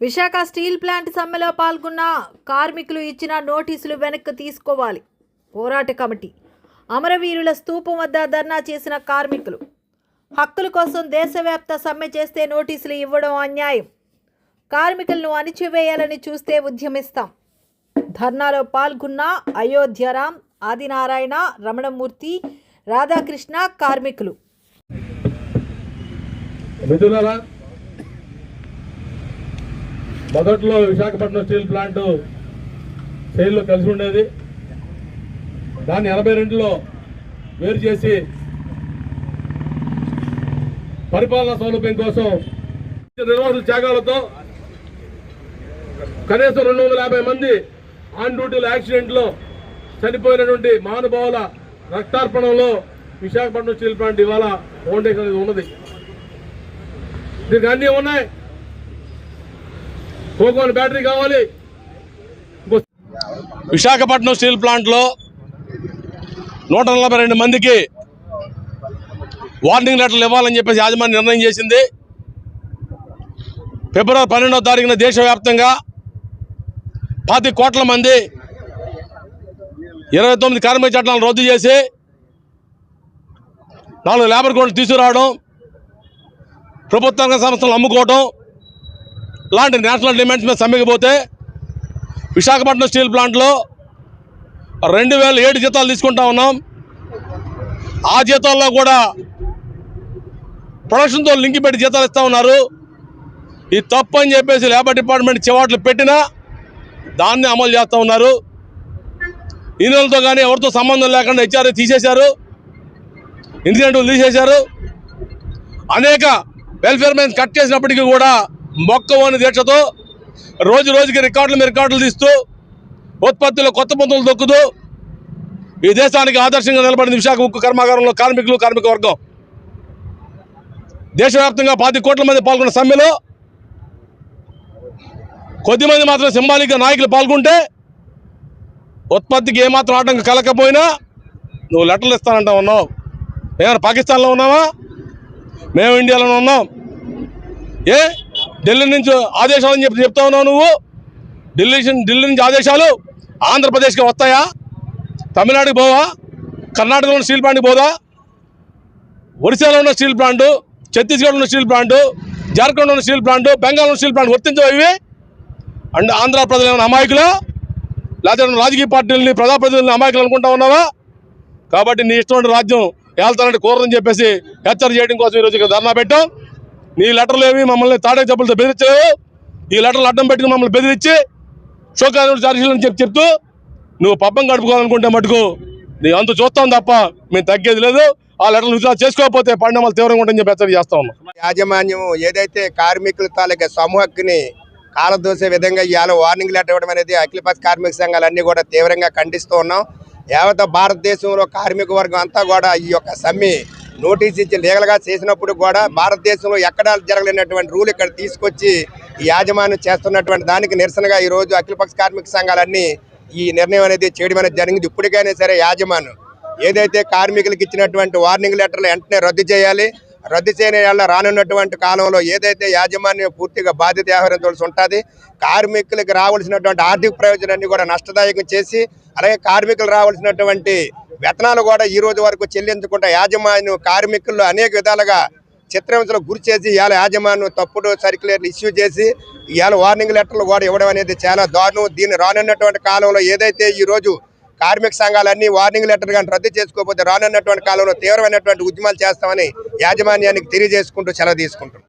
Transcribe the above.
Visakha steel plant సమ్మెలో పాల్గొన్న కార్మికులు ఇచ్చిన నోటీసులు వెనక్కి తీసుకోవాలి. పోరాట కమిటీ. అమరవీరుల స్తూపం వద్ద ధర్నా చేసిన కార్మికులు. హక్కుల కోసం దేశవ్యాప్త సమ్మె చేస్తే నోటీసులు ఇవ్వడం అన్యాయం. కార్మికులను అణిచివేయాలని చూస్తే ఉద్యమిస్తాం. ధర్నాలో పాల్గొన్న అయోధ్యరాం, ఆదినారాయణ, రమణమూర్తి, రాధాకృష్ణ కార్మికులు. మొదట్లో విశాఖపట్నం స్టీల్ ప్లాంట్ సేల్లో కలిసి ఉండేది. దాన్ని 82లో వేరు చేసి పరిపాలనా సౌలభ్యం కోసం నిర్వాహకుల త్యాగాలతో కనీసం 250 మంది ఆన్ డ్యూటీలో యాక్సిడెంట్లో చనిపోయినటువంటి మహానుభావుల రక్తార్పణంలో విశాఖపట్నం స్టీల్ ప్లాంట్ ఇవాళ ఫౌండేషన్ అనేది ఉన్నది. దీనికి అన్నీ ఉన్నాయి. కోకోన్ బ్యాటరీ కావాలి. విశాఖపట్నం స్టీల్ ప్లాంట్లో 142 మందికి వార్నింగ్ లెటర్లు ఇవ్వాలని చెప్పేసి యాజమాన్యం నిర్ణయం చేసింది. ఫిబ్రవరి 12వ తారీఖున దేశవ్యాప్తంగా 10 కోట్ల మంది 29 కార్మిక చట్టాలను రద్దు చేసి 4 లేబర్ కోడ్లు తీసుకురావడం, ప్రభుత్వ రంగ సంస్థలను అమ్ముకోవడం లాంటి నేషనల్ డిమాండ్స్ మీద సమ్మెకపోతే విశాఖపట్నం స్టీల్ ప్లాంట్లో 2007 జీతాలు తీసుకుంటా ఉన్నాం. ఆ జీతాల్లో కూడా ప్రొడక్షన్తో లింక్ పెట్టి జీతాలు ఇస్తూ ఉన్నారు. ఇది తప్పు అని చెప్పేసి లేబర్ డిపార్ట్మెంట్ చివాట్లు పెట్టినా దాన్ని అమలు చేస్తూ ఉన్నారు. యూనియన్లతో కానీ ఎవరితో సంబంధం లేకుండా హెచ్ఆర్ఏ తీసేశారు, ఇన్సెంటివ్లు తీసేశారు. అనేక వెల్ఫేర్ మెన్స్ కట్ చేసినప్పటికీ కూడా మొక్కవోని దీక్షతో రోజు రోజుకి రికార్డులు తీస్తూ ఉత్పత్తిలో కొత్త పొందులు దొక్కుతూ ఈ దేశానికి ఆదర్శంగా నిలబడింది విశాఖ ఉక్కు కర్మాగారంలో కార్మిక వర్గం. దేశవ్యాప్తంగా 10 కోట్ల మంది పాల్గొన్న సమ్మెలో కొద్దిమంది మాత్రం సింబాలిక్గా నాయకులు పాల్గొంటే ఉత్పత్తికి ఏమాత్రం ఆటంకం కలగకపోయినా నువ్వు లెటర్లు ఇస్తానంటా ఉన్నావు. ఏమైనా పాకిస్తాన్లో ఉన్నావా? మేము ఇండియాలోనే ఉన్నాం. ఢిల్లీ నుంచి ఆదేశాలని చెప్తా ఉన్నావు నువ్వు. ఢిల్లీ నుంచి ఆదేశాలు ఆంధ్రప్రదేశ్కి వస్తాయా? తమిళనాడుకి పోవా? కర్ణాటకలో ఉన్న స్టీల్ ప్లాంట్కి పోదా? ఒడిశాలో ఉన్న స్టీల్ ప్లాంటు, ఛత్తీస్గఢ్ ఉన్న స్టీల్ ప్లాంటు, జార్ఖండ్ ఉన్న స్టీల్ ప్లాంటు, బెంగాల్ ఉన్న స్టీల్ ప్లాంట్ వర్తించవు ఇవి? అండ్ ఆంధ్ర ప్రజలు ఏమైనా అమాయకులా? లేకపోతే రాజకీయ పార్టీలని ప్రజాప్రతినిధులను అమాయకులు అనుకుంటా ఉన్నావా? కాబట్టి నీ ఇష్టమైన రాజ్యం వెళ్తానంటే కూరని చెప్పేసి హెచ్చరిక చేయడం కోసం ఈరోజు ఇక్కడ ధర్నా పెట్టాం. నీ లెటర్లు ఏమి మమ్మల్ని తాటక చెప్పులతో బెదిరించలేవు. ఈ లెటర్లు అడ్డం పెట్టుకుని మమ్మల్ని బెదిరించి షోకాజుడు చార్జీలు అని చెప్తూ నువ్వు పబ్బం గడుపుకోవాలనుకుంటే మటుకు నీ అంత చూస్తాం తప్ప మేము తగ్గేది లేదు. ఆ లెటర్లు విత్డ్రా చేసుకోకపోతే పరిణామాలు తీవ్రంగా ఉంటాయని చెప్పి హెచ్చరిక చేస్తా ఉన్నాం. యాజమాన్యం ఏదైతే కార్మికుల తాలూకా సమూహ హక్కుని కాలదోసే విధంగా ఇవాళ వార్నింగ్ లెటర్ ఇవ్వడం అనేది అఖిలపక్ష కార్మిక సంఘాలన్నీ కూడా తీవ్రంగా ఖండిస్తూ ఉన్నాం. యావత్ భారతదేశంలో కార్మిక వర్గం అంతా కూడా ఈ యొక్క సమ్మె నోటీస్ ఇచ్చి లీగల్గా చేసినప్పుడు కూడా భారతదేశంలో ఎక్కడా జరగలేనటువంటి రూల్ ఇక్కడ తీసుకొచ్చి ఈ యాజమాన్యం చేస్తున్నటువంటి దానికి నిరసనగా ఈరోజు అఖిలపక్ష కార్మిక సంఘాలన్నీ ఈ నిర్ణయం అనేది చేయడం అనేది జరిగింది. ఇప్పటికైనా సరే యాజమాన్యం ఏదైతే కార్మికులకు ఇచ్చినటువంటి వార్నింగ్ లెటర్లు వెంటనే రద్దు చేయాలి. రద్దు చేయని వల్ల రానున్నటువంటి కాలంలో ఏదైతే యాజమాన్యం పూర్తిగా బాధ్యత వ్యవహరించాల్సి ఉంటుంది. కార్మికులకు రావాల్సినటువంటి ఆర్థిక ప్రయోజనాన్ని కూడా నష్టదాయకం చేసి అలాగే కార్మికులు రావాల్సినటువంటి వేతనాలు కూడా ఈ రోజు వరకు చెల్లించకుండా యాజమాన్యం కార్మికుల్లో అనేక విధాలుగా చిత్రహింసలకు గురి చేసి ఇవాళ యాజమాన్యం తప్పుడు సర్క్యులర్లు ఇష్యూ చేసి ఇవాళ వార్నింగ్ లెటర్లు కూడా ఇవ్వడం అనేది చాలా దారుణం. దీన్ని రానున్నటువంటి కాలంలో ఏదైతే ఈరోజు కార్మిక సంఘాలన్నీ వార్నింగ్ లెటర్ కానీ రద్దు చేసుకోకపోతే రానున్నటువంటి కాలంలో తీవ్రమైనటువంటి ఉద్యమాలు చేస్తామని యాజమాన్యానికి తెలియజేసుకుంటూ సెలవు తీసుకుంటున్నాం.